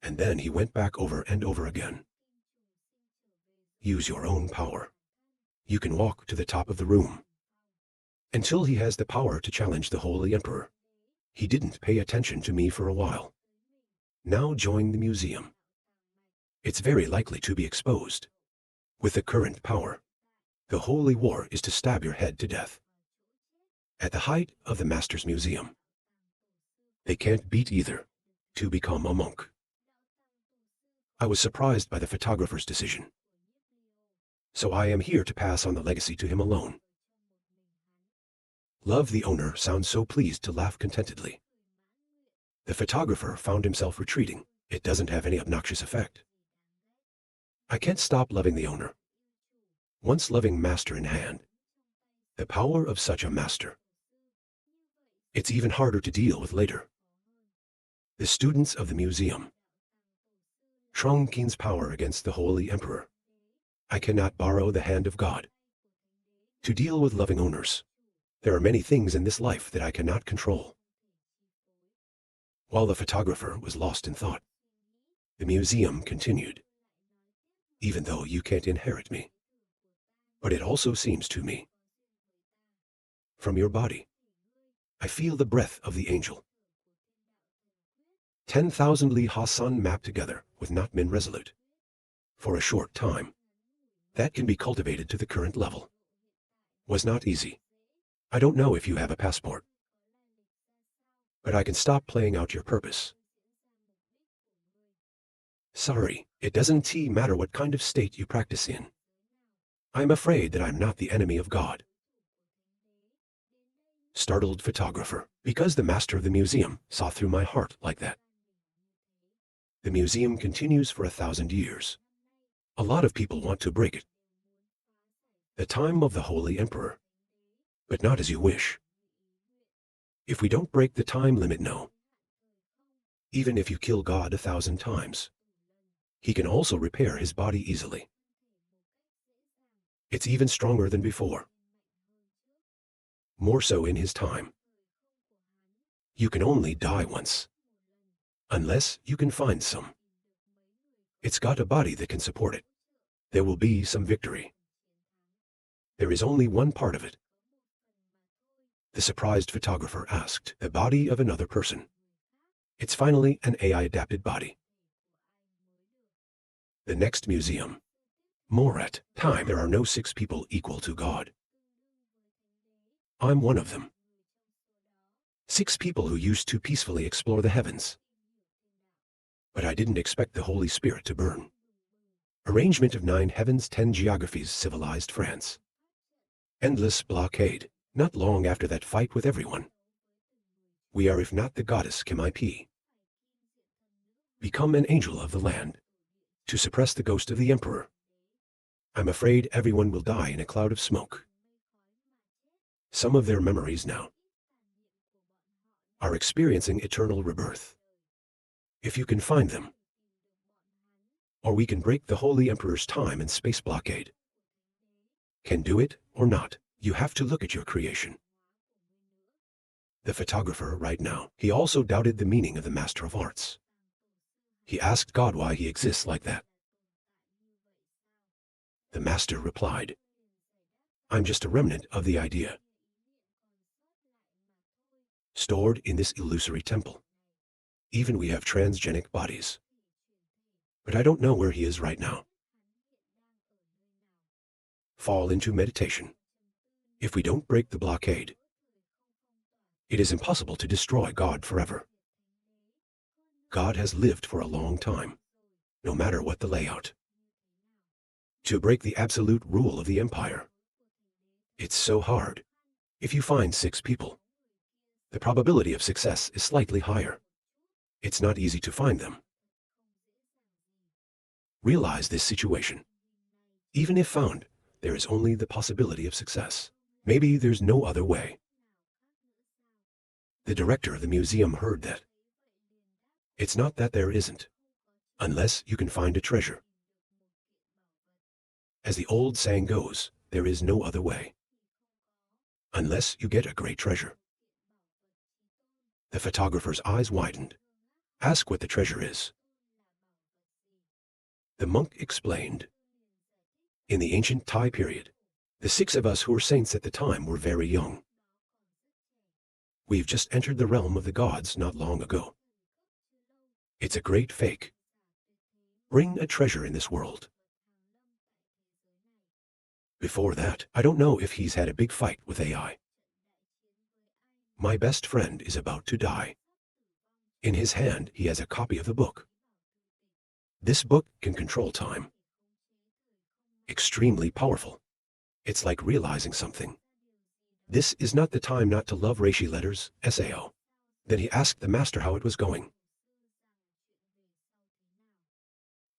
And then he went back over and over again. Use your own power. You can walk to the top of the room. Until he has the power to challenge the Holy Emperor. He didn't pay attention to me for a while. Now join the museum. It's very likely to be exposed. With the current power, the holy war is to stab your head to death. At the height of the Master's Museum. They can't beat either, to become a monk. I was surprised by the photographer's decision. So I am here to pass on the legacy to him alone. Love the owner sounds so pleased to laugh contentedly. The photographer found himself retreating. It doesn't have any obnoxious effect. I can't stop loving the owner. Once loving master in hand. The power of such a master. It's even harder to deal with later. The students of the museum. Trungkin's power against the Holy Emperor. I cannot borrow the hand of God. To deal with loving owners. There are many things in this life that I cannot control. While the photographer was lost in thought, the museum continued. Even though you can't inherit me. But it also seems to me. From your body, I feel the breath of the angel. 10,000 Li Hassan mapped together with not been resolute. For a short time. That can be cultivated to the current level. Was not easy. I don't know if you have a passport. But I can stop playing out your purpose. Sorry, it doesn't matter what kind of state you practice in. I'm afraid that I'm not the enemy of God. Startled photographer, because the master of the museum saw through my heart like that. The museum continues for 1,000 years. A lot of people want to break it. The time of the Holy Emperor. But not as you wish. If we don't break the time limit, no. Even if you kill God 1,000 times. He can also repair his body easily. It's even stronger than before. More so in his time. You can only die once. Unless you can find some. It's got a body that can support it. There will be some victory. There is only one part of it. The surprised photographer asked, the body of another person. It's finally an AI-adapted body. The next museum. More at time. There are no 6 people equal to God. I'm one of them. 6 people who used to peacefully explore the heavens. But I didn't expect the Holy Spirit to burn. Arrangement of 9 heavens, 10 geographies, civilized France. Endless blockade, not long after that fight with everyone. We are if not the goddess Kim IP. Become an angel of the land. To suppress the ghost of the emperor. I'm afraid everyone will die in a cloud of smoke. Some of their memories now are experiencing eternal rebirth. If you can find them. Or we can break the Holy Emperor's time and space blockade. Can do it or not, you have to look at your creation. The photographer right now, he also doubted the meaning of the Master of Arts. He asked God why he exists like that. The Master replied, I'm just a remnant of the idea. Stored in this illusory temple. Even we have transgenic bodies. But I don't know where he is right now. Fall into meditation. If we don't break the blockade, it is impossible to destroy God forever. God has lived for a long time, no matter what the layout. To break the absolute rule of the empire, it's so hard. If you find 6 people, the probability of success is slightly higher. It's not easy to find them. Realize this situation. Even if found, there is only the possibility of success. Maybe there's no other way. The director of the museum heard that. It's not that there isn't, unless you can find a treasure. As the old saying goes, there is no other way. Unless you get a great treasure. The photographer's eyes widened. Ask what the treasure is. The monk explained. In the ancient Thai period, the 6 of us who were saints at the time were very young. We've just entered the realm of the gods not long ago. It's a great fake. Bring a treasure in this world. Before that, I don't know if he's had a big fight with AI. My best friend is about to die. In his hand, he has a copy of the book. This book can control time. Extremely powerful. It's like realizing something. This is not the time not to love reishi letters, SAO. Then he asked the master how it was going.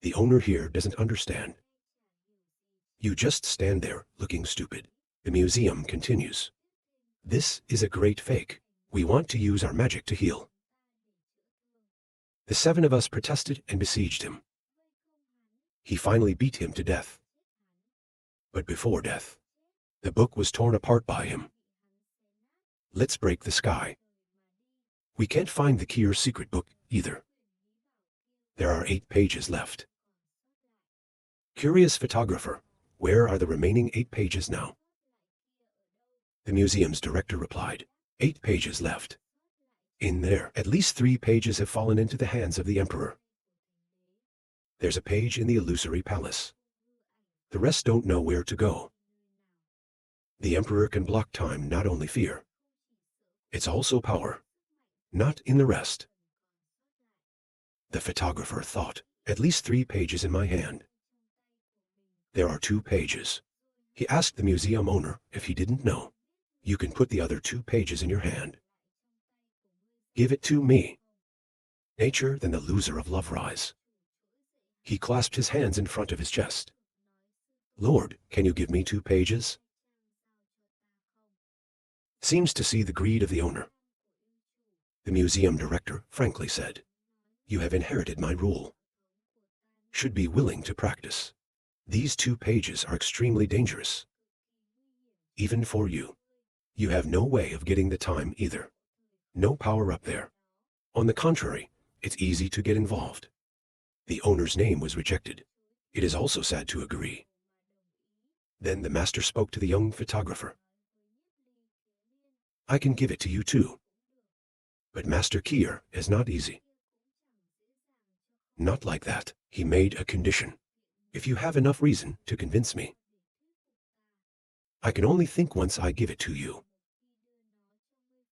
The owner here doesn't understand. You just stand there, looking stupid. The museum continues. This is a great fake. We want to use our magic to heal. The 7 of us protested and besieged him. He finally beat him to death. But before death, the book was torn apart by him. Let's break the sky. We can't find the key or secret book either. There are 8 pages left. Curious photographer, where are the remaining 8 pages now? The museum's director replied, 8 pages left. In there, at least 3 pages have fallen into the hands of the emperor. There's a page in the illusory palace. The rest don't know where to go. The emperor can block time, not only fear. It's also power. Not in the rest. The photographer thought, at least 3 pages in my hand. There are 2 pages. He asked the museum owner if he didn't know. You can put the other 2 pages in your hand. Give it to me. Nature, then the loser of love rise. He clasped his hands in front of his chest. Lord, can you give me 2 pages? Seems to see the greed of the owner. The museum director frankly said, you have inherited my rule. Should be willing to practice. These 2 pages are extremely dangerous. Even for you. You have no way of getting the time either. No power up there. On the contrary, it's easy to get involved. The owner's name was rejected. It is also sad to agree. Then the master spoke to the young photographer. I can give it to you too. But Master Kier is not easy. Not like that. He made a condition. If you have enough reason to convince me. I can only think once I give it to you.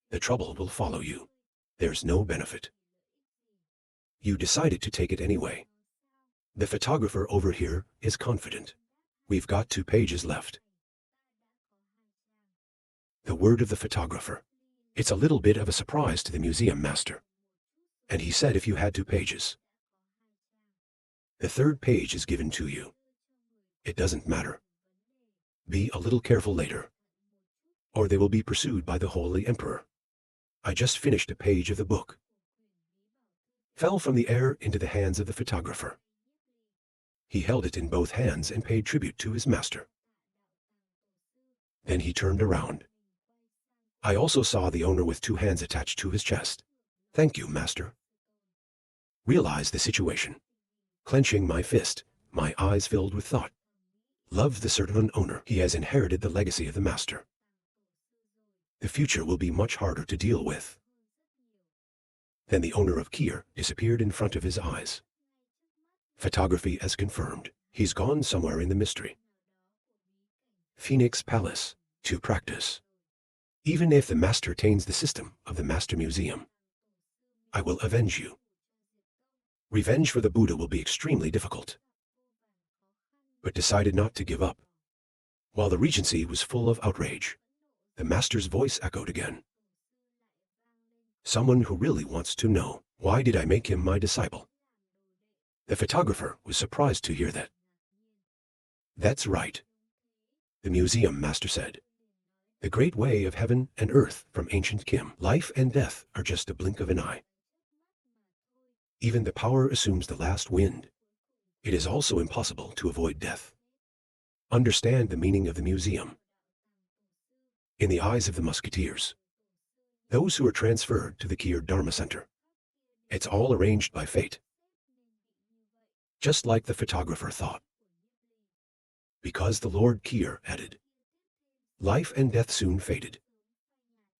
The trouble will follow you. There's no benefit. You decided to take it anyway. The photographer over here is confident. We've got 2 pages left. The word of the photographer. It's a little bit of a surprise to the museum master. And he said if you had 2 pages. The 3rd page is given to you. It doesn't matter. Be a little careful later. Or they will be pursued by the Holy Emperor. I just finished a page of the book. Fell from the air into the hands of the photographer. He held it in both hands and paid tribute to his master. Then he turned around. I also saw the owner with 2 hands attached to his chest. Thank you, master. Realized the situation. Clenching my fist, my eyes filled with thought. Love the certain owner. He has inherited the legacy of the master. The future will be much harder to deal with. Then the owner of Kier disappeared in front of his eyes. Photography as confirmed. He's gone somewhere in the mystery. Phoenix Palace, to practice. Even if the master taints the system of the Master Museum, I will avenge you. Revenge for the Buddha will be extremely difficult. But decided not to give up. While the Regency was full of outrage, the master's voice echoed again. Someone who really wants to know, why did I make him my disciple? The photographer was surprised to hear that. That's right. The museum master said. The great way of heaven and earth from ancient Kim. Life and death are just a blink of an eye. Even the power assumes the last wind. It is also impossible to avoid death. Understand the meaning of the museum. In the eyes of the musketeers, those who are transferred to the Kier Dharma Center, it's all arranged by fate. just like the photographer thought. Because the Lord Kier added, life and death soon faded.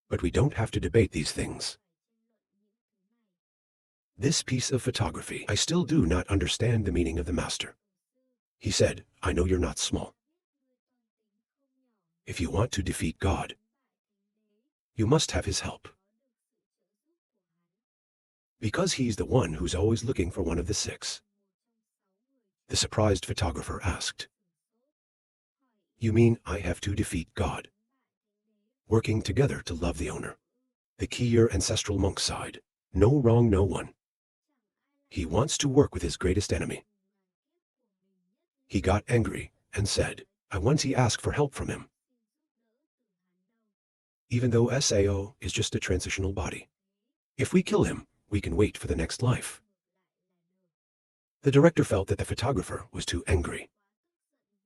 But we don't have to debate these things. This piece of photography, I still do not understand the meaning of the master. He said, I know you're not small. If you want to defeat God, you must have his help. Because he's the one who's always looking for one of the six. The surprised photographer asked, you mean I have to defeat God? Working together to love the owner. The Kier ancestral monk sighed. No wrong, no one. He wants to work with his greatest enemy. He got angry and said, I want to ask for help from him. Even though Sao is just a transitional body. If we kill him, we can wait for the next life. The director felt that the photographer was too angry.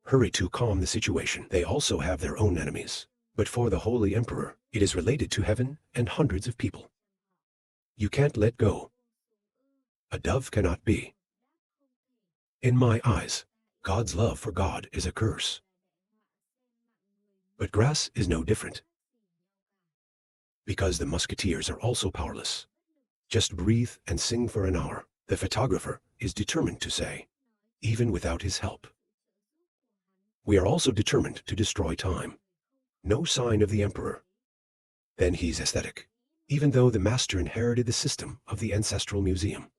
Hurry to calm the situation. They also have their own enemies. But for the Holy Emperor, it is related to heaven and hundreds of people. You can't let go. A dove cannot be. In my eyes, God's love for God is a curse. But grass is no different. Because the musketeers are also powerless. Just breathe and sing for an hour. The photographer is determined to say, even without his help. We are also determined to destroy time. No sign of the emperor. Then he's aesthetic. Even though the master inherited the system of the ancestral museum.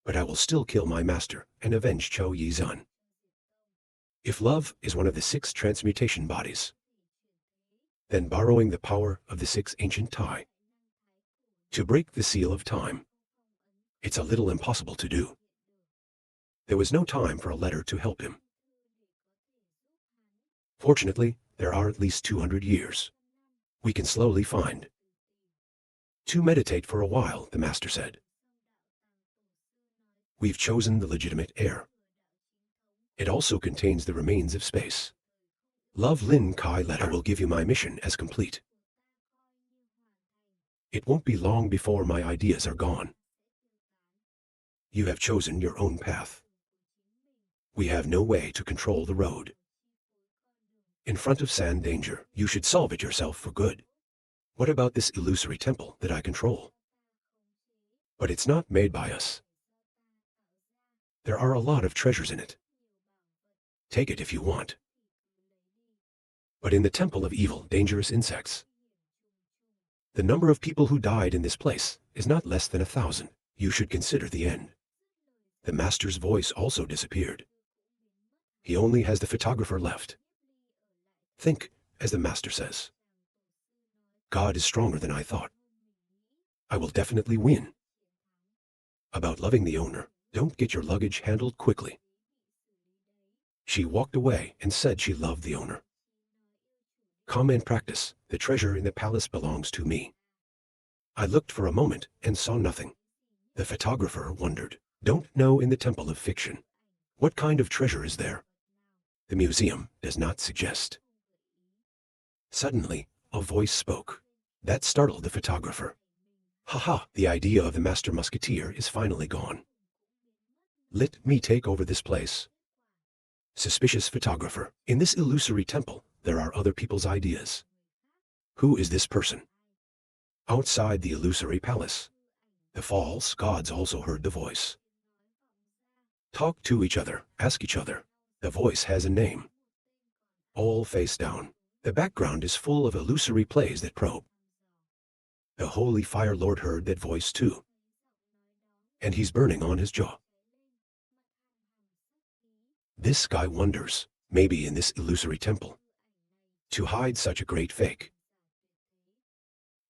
But I will still kill my master and avenge Chou Yizan. If love is one of the 6 transmutation bodies, then borrowing the power of the 6 ancient Tai to break the seal of time, it's a little impossible to do. There was no time for a letter to help him. Fortunately, there are at least 200 years. We can slowly find. To meditate for a while, the master said. We've chosen the legitimate heir. It also contains the remains of space. Love Lin Kai letter. I will give you my mission as complete. It won't be long before my ideas are gone. You have chosen your own path. We have no way to control the road. In front of sand danger, you should solve it yourself for good. What about this illusory temple that I control? But it's not made by us. There are a lot of treasures in it. Take it if you want. But in the temple of evil, dangerous insects, the number of people who died in this place is not less than 1,000. You should consider the end. The master's voice also disappeared. He only has the photographer left. Think, as the master says. God is stronger than I thought. I will definitely win. About loving the owner, don't get your luggage handled quickly. She walked away and said she loved the owner. Come and practice. The treasure in the palace belongs to me. I looked for a moment and saw nothing. The photographer wondered. Don't know in the temple of fiction. What kind of treasure is there? The museum does not suggest. Suddenly, a voice spoke. That startled the photographer. Ha, the idea of the master musketeer is finally gone. Let me take over this place. Suspicious photographer. In this illusory temple, there are other people's ideas. Who is this person? Outside the illusory palace, the false gods also heard the voice. Talk to each other, ask each other. The voice has a name. All face down. The background is full of illusory plays that probe. The Holy Fire Lord heard that voice too. And he's burning on his jaw. This guy wonders, maybe in this illusory temple, to hide such a great fake.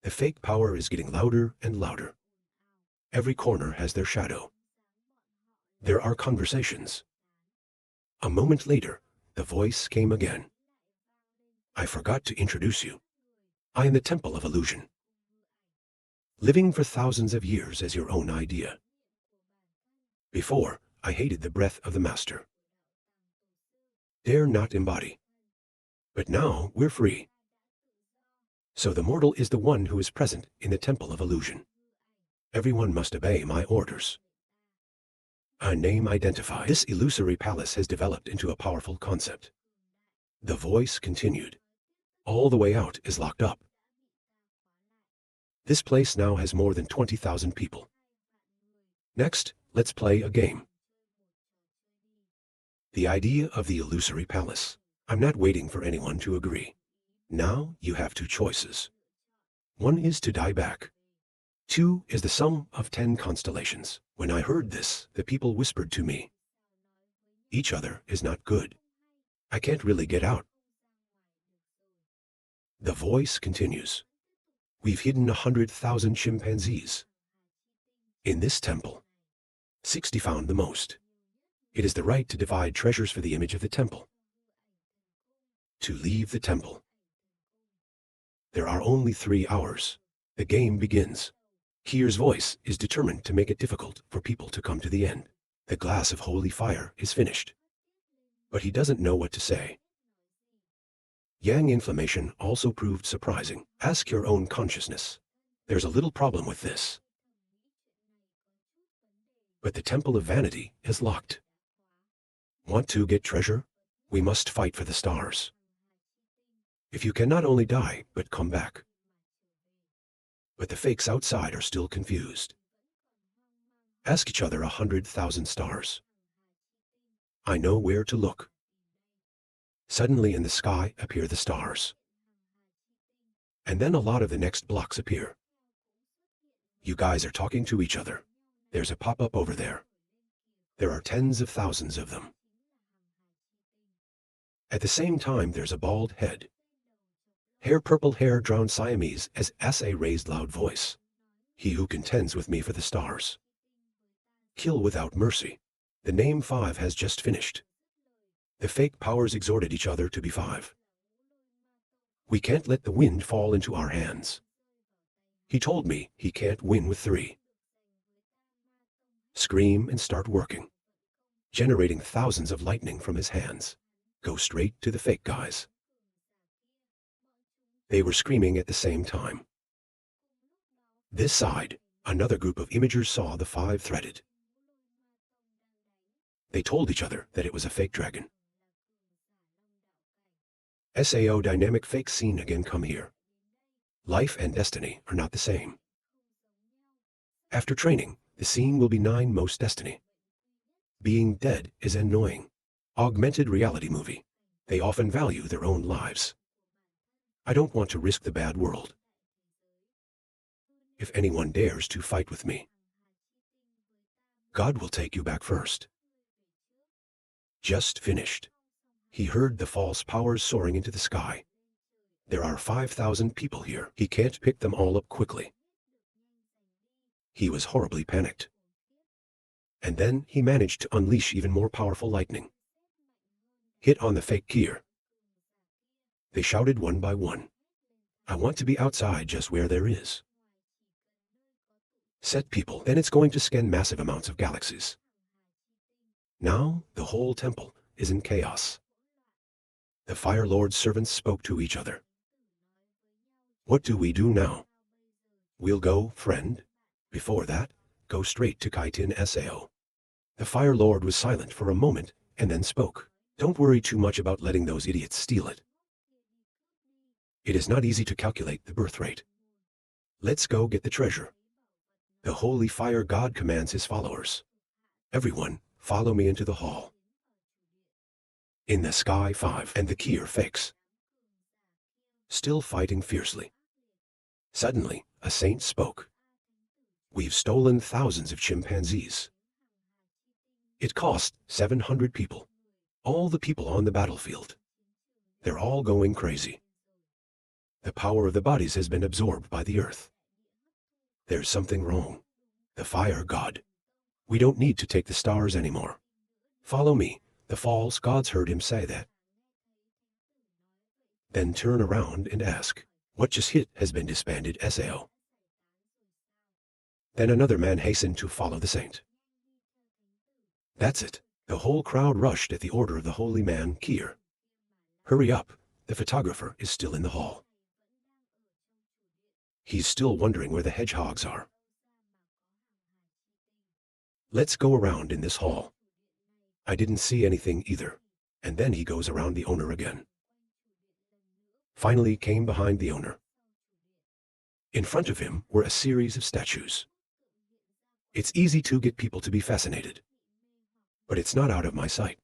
The fake power is getting louder and louder. Every corner has their shadow. There are conversations. A moment later, the voice came again. I forgot to introduce you. I am the Temple of Illusion. Living for thousands of years as your own idea. Before, I hated the breath of the master. Dare not embody. But now we're free. So the mortal is the one who is present in the Temple of Illusion. Everyone must obey my orders. A name identified. This illusory palace has developed into a powerful concept. The voice continued. All the way out is locked up. This place now has more than 20,000 people. Next, let's play a game. The idea of the illusory palace. I'm not waiting for anyone to agree. Now you have two choices. One is to die back. 2 is the sum of 10 constellations. When I heard this, the people whispered to me, each other is not good. I can't really get out. The voice continues. We've hidden 100,000 chimpanzees. In this temple, 60 found the most. It is the right to divide treasures for the image of the temple. To leave the temple. There are only 3 hours. The game begins. Kier's voice is determined to make it difficult for people to come to the end. The glass of holy fire is finished. But he doesn't know what to say. Yang inflammation also proved surprising. Ask your own consciousness. There's a little problem with this. But the Temple of Vanity is locked. Want to get treasure? We must fight for the stars. If you can not only die, but come back. But the fakes outside are still confused. Ask each other 100,000 stars. I know where to look. Suddenly in the sky appear the stars. And then a lot of the next blocks appear. You guys are talking to each other. There's a pop-up over there. There are tens of thousands of them. At the same time, there's a bald head. Hair purple hair drowned Siamese as S.A. raised loud voice. He who contends with me for the stars. Kill without mercy. The name 5 has just finished. The fake powers exhorted each other to be 5. We can't let the wind fall into our hands. He told me he can't win with 3. Scream and start working. Generating thousands of lightning from his hands. Go straight to the fake guys. They were screaming at the same time. This side, another group of imagers saw the 5 threaded. They told each other that it was a fake dragon. SAO dynamic fake scene again come here. Life and destiny are not the same. After training, the scene will be 9 most destiny. Being dead is annoying. Augmented reality movie. They often value their own lives. I don't want to risk the bad world. If anyone dares to fight with me, God will take you back first. Just finished. He heard the false powers soaring into the sky. There are 5,000 people here. He can't pick them all up quickly. He was horribly panicked. And then he managed to unleash even more powerful lightning. Hit on the fake gear. They shouted one by one. I want to be outside just where there is. Set people, then it's going to scan massive amounts of galaxies. Now the whole temple is in chaos. The Fire Lord's servants spoke to each other. What do we do now? We'll go, friend. Before that, go straight to Kaitin Sao. The Fire Lord was silent for a moment and then spoke. Don't worry too much about letting those idiots steal it. It is not easy to calculate the birth rate. Let's go get the treasure. The Holy Fire God commands his followers. Everyone, follow me into the hall. In the sky 5 and the Kier fakes. Still fighting fiercely. Suddenly, a saint spoke. We've stolen thousands of chimpanzees. It cost 700 people. All the people on the battlefield. They're all going crazy. The power of the bodies has been absorbed by the earth. There's something wrong. The fire god. We don't need to take the stars anymore. Follow me. The false gods heard him say that. Then turn around and ask, what just hit has been disbanded Sao. Then another man hastened to follow the saint. That's it. The whole crowd rushed at the order of the holy man Kier. Hurry up, the photographer is still in the hall. He's still wondering where the hedgehogs are. Let's go around in this hall. I didn't see anything either. And then he goes around the owner again. Finally came behind the owner. In front of him were a series of statues. It's easy to get people to be fascinated. But it's not out of my sight.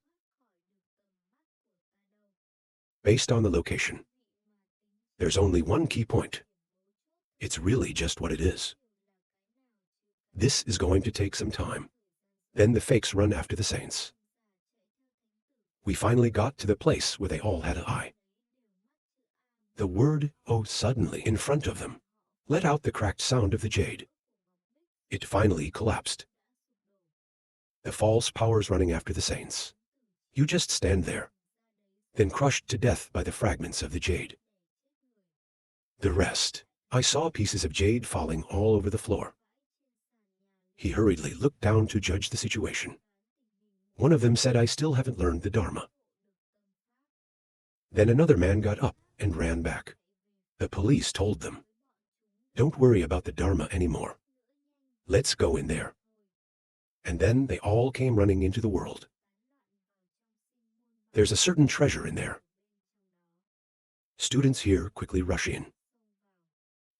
Based on the location, there's only one key point. It's really just what it is. This is going to take some time. Then the fakes run after the saints. We finally got to the place where they all had an eye. The word, "oh," suddenly in front of them, let out the cracked sound of the jade. It finally collapsed. The false powers running after the saints. You just stand there, then crushed to death by the fragments of the jade. The rest, I saw pieces of jade falling all over the floor. He hurriedly looked down to judge the situation. One of them said, "I still haven't learned the Dharma." Then another man got up and ran back. The police told them, "Don't worry about the Dharma anymore. Let's go in there." And then they all came running into the world. There's a certain treasure in there. Students here quickly rush in.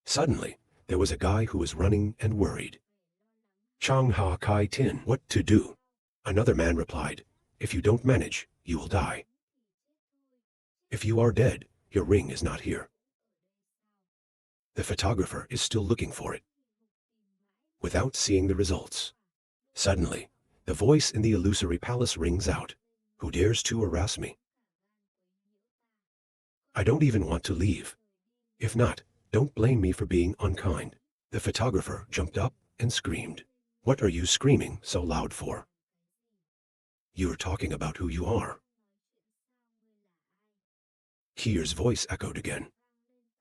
Suddenly, there was a guy who was running and worried. "Chang Ha Kai Tin, what to do?" Another man replied, "If you don't manage, you will die. If you are dead, your ring is not here. The photographer is still looking for it." Without seeing the results, suddenly, the voice in the illusory palace rings out, "Who dares to harass me? I don't even want to leave. If not, don't blame me for being unkind." The photographer jumped up and screamed, "What are you screaming so loud for? You're talking about who you are." Kier's voice echoed again,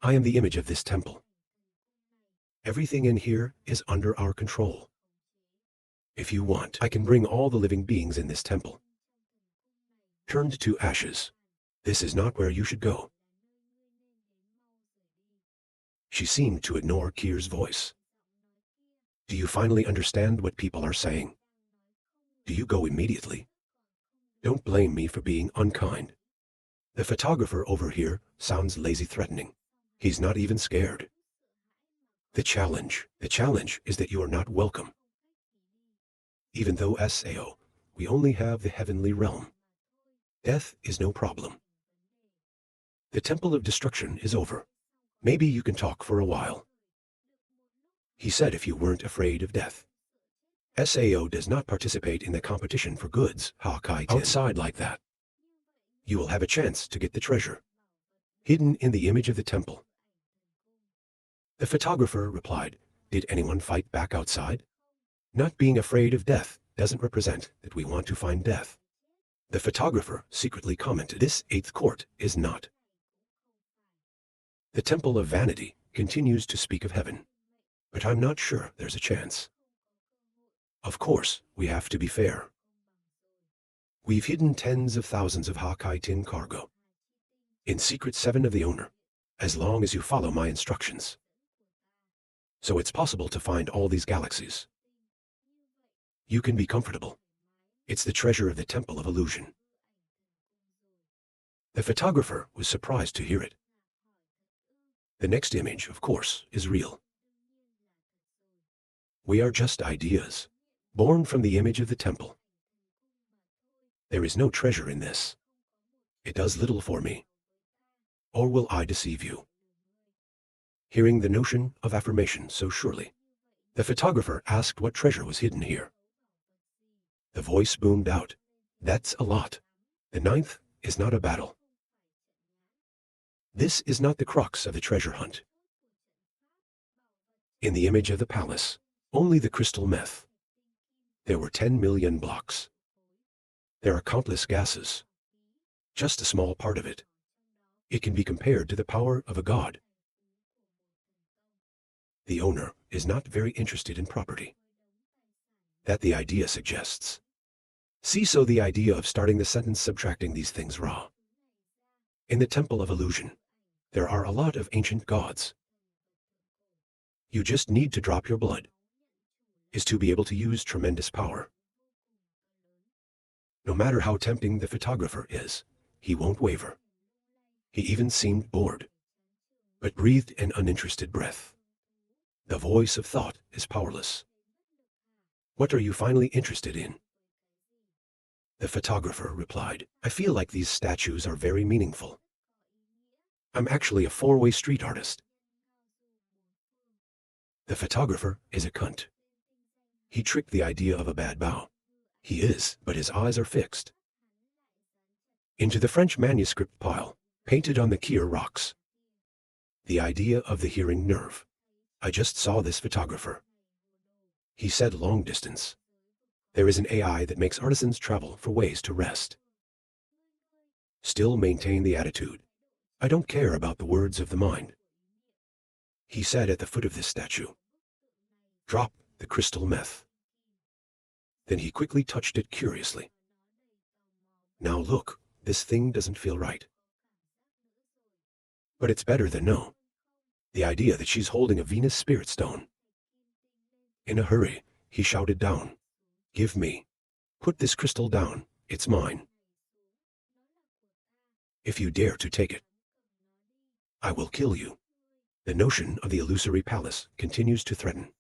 "I am the image of this temple. Everything in here is under our control. If you want, I can bring all the living beings in this temple turned to ashes. This is not where you should go." She seemed to ignore Kier's voice. "Do you finally understand what people are saying? Do you go immediately? Don't blame me for being unkind." The photographer over here sounds lazy threatening. He's not even scared. The challenge is that you are not welcome. Even though Sao, we only have the heavenly realm. Death is no problem. The temple of destruction is over. Maybe you can talk for a while. He said if you weren't afraid of death. Sao does not participate in the competition for goods, outside like that. You will have a chance to get the treasure, hidden in the image of the temple. The photographer replied, "Did anyone fight back outside? Not being afraid of death doesn't represent that we want to find death." The photographer secretly commented, "This eighth court is not." The temple of vanity continues to speak of heaven, but I'm not sure there's a chance. Of course, we have to be fair. We've hidden tens of thousands of Hakai Tin cargo in Secret 7 of the owner, as long as you follow my instructions. So it's possible to find all these galaxies. You can be comfortable. It's the treasure of the Temple of Illusion." The photographer was surprised to hear it. The next image, of course, is real. We are just ideas, born from the image of the temple. There is no treasure in this. It does little for me. Or will I deceive you? Hearing the notion of affirmation so surely, the photographer asked what treasure was hidden here. The voice boomed out, "That's a lot. The 9th is not a battle. This is not the crux of the treasure hunt. In the image of the palace, only the crystal meth. There were 10 million blocks. There are countless gases. Just a small part of it. It can be compared to the power of a god." The owner is not very interested in property. That the idea suggests. See, so the idea of starting the sentence subtracting these things raw. In the Temple of Illusion, there are a lot of ancient gods. You just need to drop your blood, is to be able to use tremendous power. No matter how tempting the photographer is, he won't waver. He even seemed bored, but breathed an uninterested breath. The voice of thought is powerless. What are you finally interested in? The photographer replied, I feel like these statues are very meaningful. I'm actually a four-way street artist. The photographer is a cunt. He tricked the idea of a bad bow. He is, but his eyes are fixed into the French manuscript pile, painted on the Kier rocks. The idea of the hearing nerve. I just saw this photographer. He said long distance. There is an AI that makes artisans travel for ways to rest. Still maintain the attitude. I don't care about the words of the mind. He said at the foot of this statue. Drop the crystal meth. Then he quickly touched it curiously. Now look, this thing doesn't feel right. But it's better than no. The idea that she's holding a Venus spirit stone. In a hurry, he shouted down. Give me. Put this crystal down, it's mine. If you dare to take it, I will kill you. The notion of the illusory palace continues to threaten.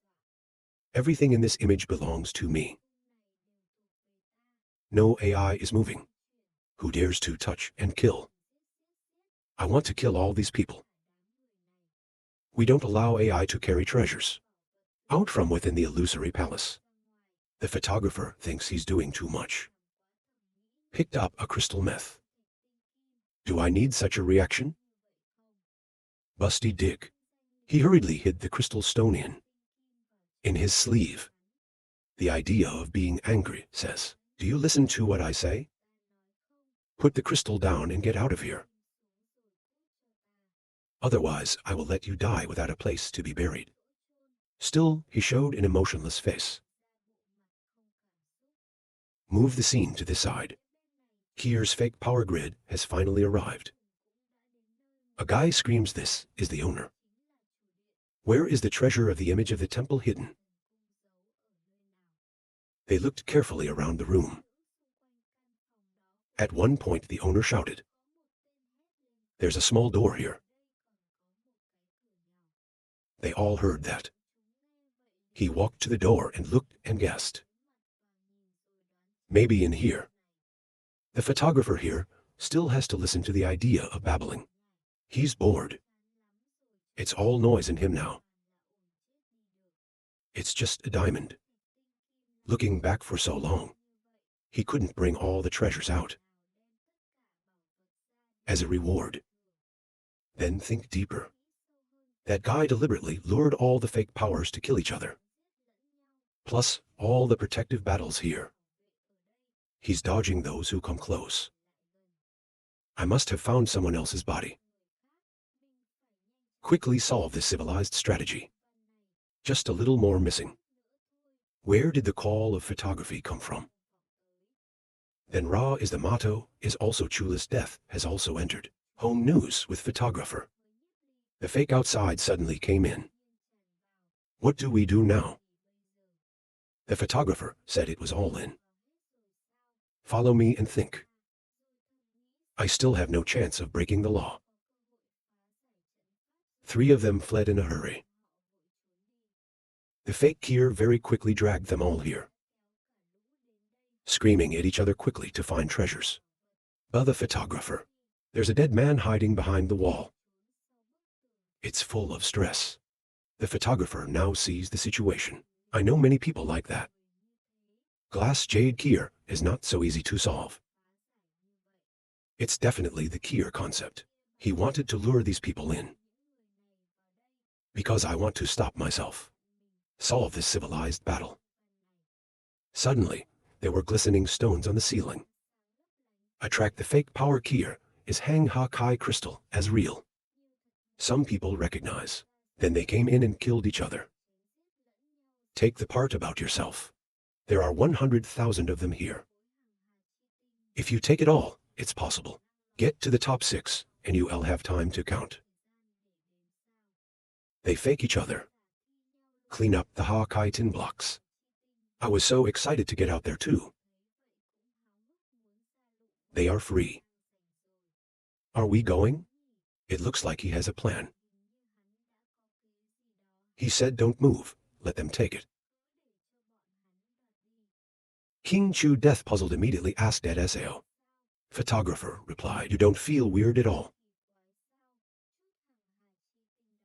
Everything in this image belongs to me. No AI is moving. Who dares to touch and kill? I want to kill all these people. We don't allow AI to carry treasures out from within the illusory palace. The photographer thinks he's doing too much. Picked up a crystal meth. Do I need such a reaction? Busty Dick. He hurriedly hid the crystal stone in his sleeve. The idea of being angry says, do you listen to what I say? Put the crystal down and get out of here. Otherwise, I will let you die without a place to be buried. Still, he showed an emotionless face. Move the scene to this side. Kier's fake power grid has finally arrived. A guy screams this is the owner. Where is the treasure of the image of the temple hidden? They looked carefully around the room. At one point the owner shouted, there's a small door here. They all heard that. He walked to the door and looked and guessed. Maybe in here. The photographer here still has to listen to the idea of babbling. He's bored. It's all noise in him now. It's just a diamond. Looking back for so long, he couldn't bring all the treasures out. As a reward. Then think deeper. That guy deliberately lured all the fake powers to kill each other. Plus all the protective battles here. He's dodging those who come close. I must have found someone else's body. Quickly solve this civilized strategy. Just a little more missing. Where did the call of photography come from? Then Ra is the motto, is also Chula's death has also entered. Home news with photographer. The fake outside suddenly came in. What do we do now? The photographer said it was all in. Follow me and think. I still have no chance of breaking the law. 3 of them fled in a hurry. The fake Kier very quickly dragged them all here, screaming at each other quickly to find treasures. The photographer. There's a dead man hiding behind the wall. It's full of stress. The photographer now sees the situation. I know many people like that. Glass jade Kier is not so easy to solve. It's definitely the Kier concept. He wanted to lure these people in. Because I want to stop myself. Solve this civilized battle. Suddenly, there were glistening stones on the ceiling. Attract the fake power Kier is Hang Ha Kai crystal as real. Some people recognize. Then they came in and killed each other. Take the part about yourself. There are 100,000 of them here. If you take it all, it's possible. Get to the top 6, and you'll have time to count. They fake each other. Clean up the Ha-Kai tin blocks. I was so excited to get out there too. They are free. Are we going? It looks like he has a plan. He said don't move, let them take it. King Chu Death puzzled immediately asked at Sao. Photographer replied, you don't feel weird at all.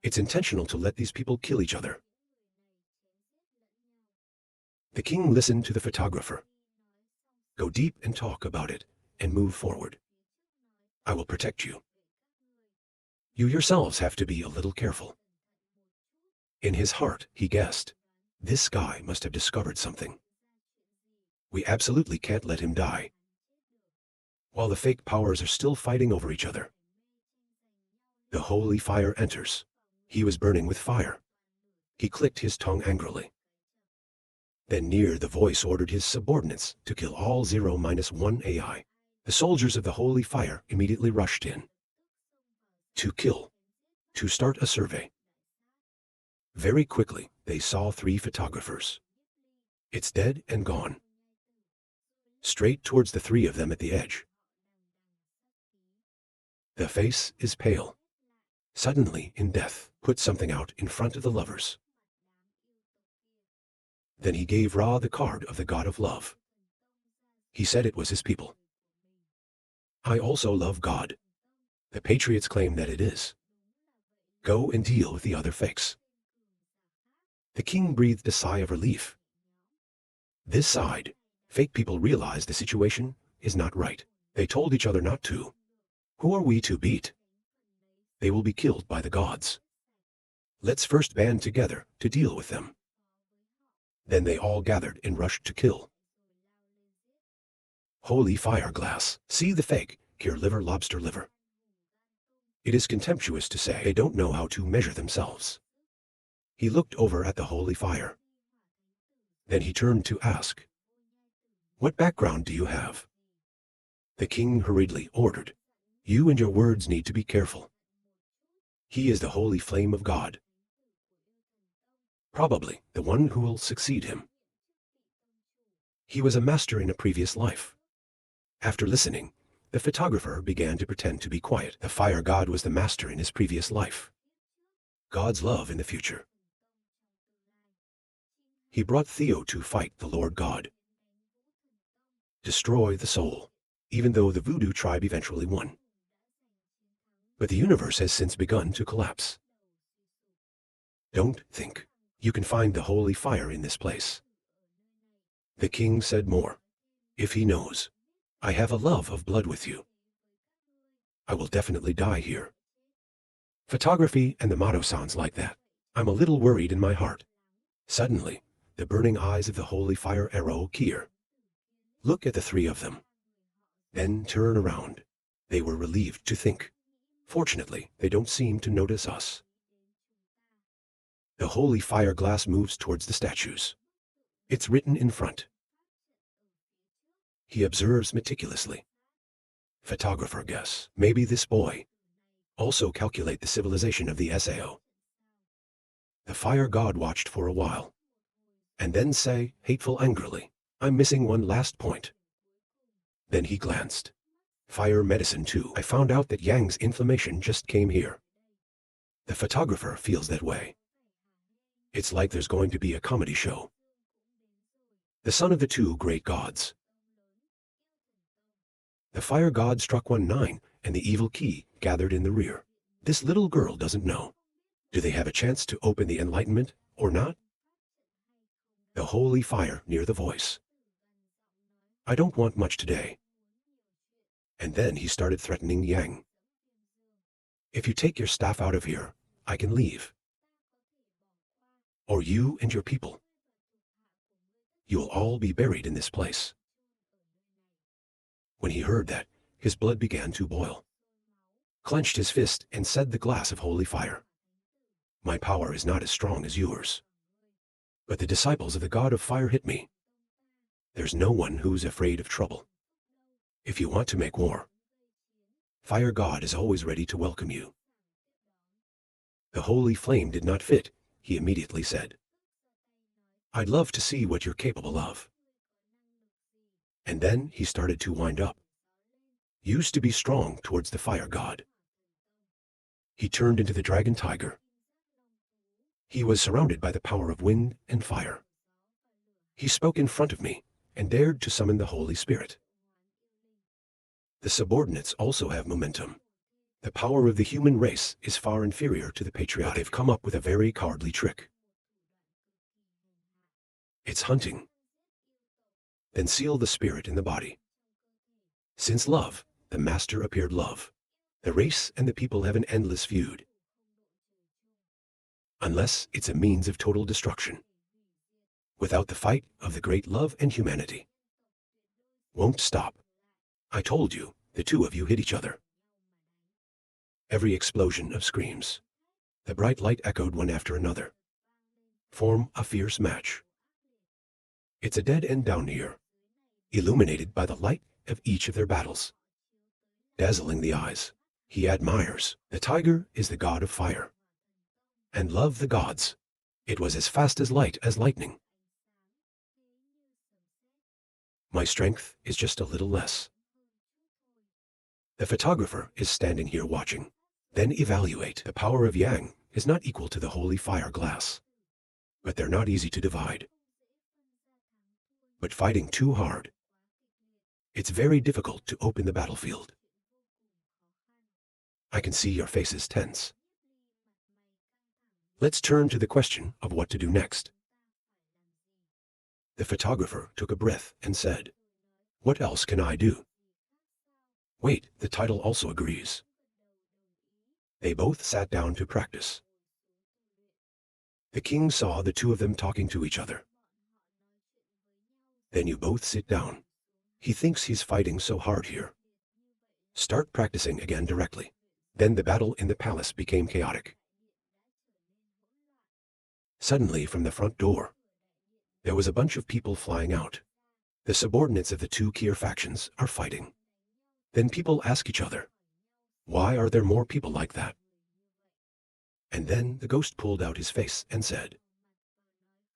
It's intentional to let these people kill each other. The king listened to the photographer. Go deep and talk about it, and move forward. I will protect you. You yourselves have to be a little careful. In his heart, he guessed, this guy must have discovered something. We absolutely can't let him die. While the fake powers are still fighting over each other. The holy fire enters. He was burning with fire. He clicked his tongue angrily. Then Nie the voice ordered his subordinates to kill all 0-1 AI. The soldiers of the holy fire immediately rushed in. To kill. To start a survey. Very quickly, they saw 3 photographers. It's dead and gone. Straight towards the 3 of them at the edge. The face is pale. Suddenly, in death, put something out in front of the lovers. Then he gave Ra the card of the god of love. He said it was his people. I also love God. The patriots claim that it is. Go and deal with the other fakes. The king breathed a sigh of relief. This side, fake people realized the situation is not right. They told each other not to. Who are we to beat? They will be killed by the gods. Let's first band together to deal with them. Then they all gathered and rushed to kill. Holy fire glass. See the fake, cure liver lobster liver. It is contemptuous to say they don't know how to measure themselves. He looked over at the holy fire. Then he turned to ask, what background do you have? The king hurriedly ordered, you and your words need to be careful. He is the holy flame of God. Probably the one who will succeed him. He was a master in a previous life. After listening, the photographer began to pretend to be quiet. The fire god was the master in his previous life. God's love in the future. He brought Theo to fight the Lord God. Destroy the soul, even though the voodoo tribe eventually won. But the universe has since begun to collapse. Don't think. You can find the holy fire in this place. The king said more. If he knows, I have a love of blood with you. I will definitely die here. Photography and the motto sounds like that. I'm a little worried in my heart. Suddenly, the burning eyes of the holy fire arrow Kier. Look at the 3 of them. Then turn around. They were relieved to think. Fortunately, they don't seem to notice us. The holy fire glass moves towards the statues. It's written in front. He observes meticulously. Photographer guess, maybe this boy. Also calculate the civilization of the Sao. The fire god watched for a while. And then say, hateful angrily, I'm missing one last point. Then he glanced. Fire medicine too. I found out that Yang's inflammation just came here. The photographer feels that way. It's like there's going to be a comedy show. The son of the 2 great gods. The fire god struck 1-9, and the evil key gathered in the rear. This little girl doesn't know. Do they have a chance to open the enlightenment, or not? The holy fire near the voice. I don't want much today. And then he started threatening Yang. If you take your staff out of here, I can leave. Or you and your people. You'll all be buried in this place. When he heard that, his blood began to boil. Clenched his fist and said the glass of holy fire. My power is not as strong as yours. But the disciples of the god of fire hit me. There's no one who's afraid of trouble. If you want to make war, fire god is always ready to welcome you. The holy flame did not fit, he immediately said. I'd love to see what you're capable of. And then he started to wind up. used to be strong towards the fire god. He turned into the dragon tiger. He was surrounded by the power of wind and fire. He spoke in front of me and dared to summon the Holy Spirit. The subordinates also have momentum. The power of the human race is far inferior to the patriotic. They've come up with a very cowardly trick. It's hunting. Then seal the spirit in the body. Since love, the master appeared love. The race and the people have an endless feud. Unless it's a means of total destruction. Without the fight of the great love and humanity. Won't stop. I told you, the two of you hit each other. Every explosion of screams. The bright light echoed one after another. Form a fierce match. It's a dead end down here, illuminated by the light of each of their battles. Dazzling the eyes, he admires. The tiger is the god of fire. And love the gods. It was as fast as light as lightning. My strength is just a little less. The photographer is standing here watching. Then evaluate. The power of yang is not equal to the holy fire glass. But they're not easy to divide. But fighting too hard. It's very difficult to open the battlefield. I can see your faces tense. Let's turn to the question of what to do next. The photographer took a breath and said, "What else can I do?" Wait, the title also agrees. They both sat down to practice. The king saw the two of them talking to each other. Then you both sit down. He thinks he's fighting so hard here. Start practicing again directly. Then the battle in the palace became chaotic. Suddenly, from the front door, there was a bunch of people flying out. The subordinates of the two Kier factions are fighting. Then people ask each other, why are there more people like that? And then the ghost pulled out his face and said,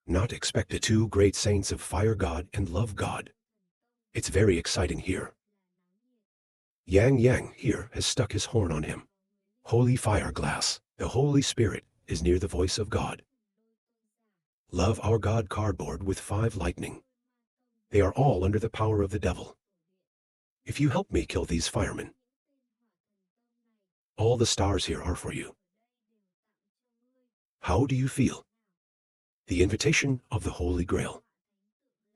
not expect the two great saints of fire god and love god. It's very exciting here. Yang here has stuck his horn on him. Holy fire glass, the Holy Spirit is near the voice of God. Love our God cardboard with 5 lightning. They are all under the power of the devil. If you help me kill these firemen, all the stars here are for you. How do you feel? The invitation of the Holy Grail.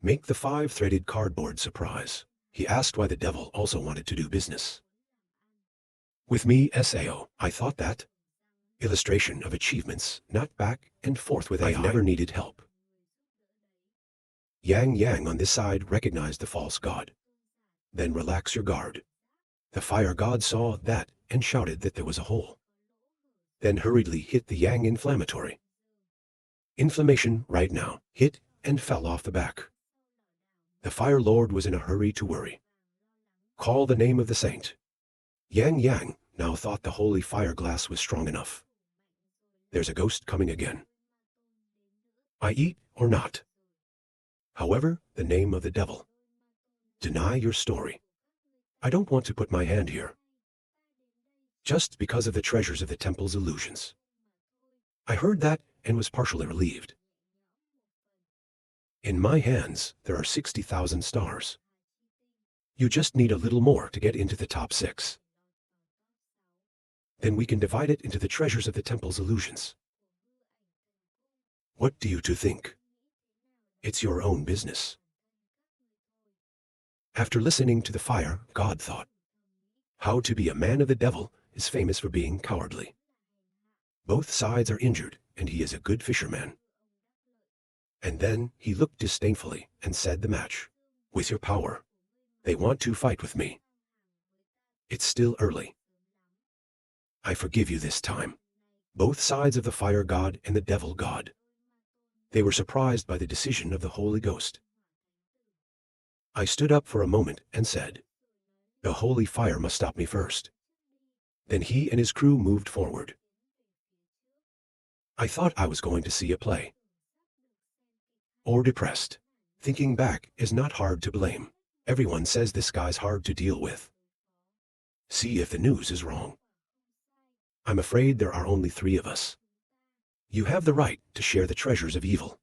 Make the 5-threaded cardboard surprise. He asked why the devil also wanted to do business. With me, SAO, I thought that. Illustration of achievements, not back and forth with AI. I've never needed help. Yang on this side recognized the false god. Then relax your guard. The fire god saw that and shouted that there was a hole. Then hurriedly hit the Yang inflammatory. Inflammation right now, hit and fell off the back. The Fire Lord was in a hurry to worry. Call the name of the saint. Yang now thought the holy fire glass was strong enough. There's a ghost coming again. I eat or not. However, the name of the devil. Deny your story. I don't want to put my hand here. Just because of the treasures of the temple's illusions. I heard that and was partially relieved. In my hands, there are 60,000 stars. You just need a little more to get into the top 6. Then we can divide it into the treasures of the temple's illusions. What do you two think? It's your own business. After listening to the fire, God thought, how to be a man of the devil is famous for being cowardly. Both sides are injured, and he is a good fisherman. And then he looked disdainfully and said the match. With your power, they want to fight with me. It's still early. I forgive you this time. Both sides of the fire god and the devil god. They were surprised by the decision of the Holy Ghost. I stood up for a moment and said, the holy fire must stop me first. Then he and his crew moved forward. I thought I was going to see a play. Or depressed. Thinking back is not hard to blame. Everyone says this guy's hard to deal with. See if the news is wrong. I'm afraid there are only 3 of us. You have the right to share the treasures of evil.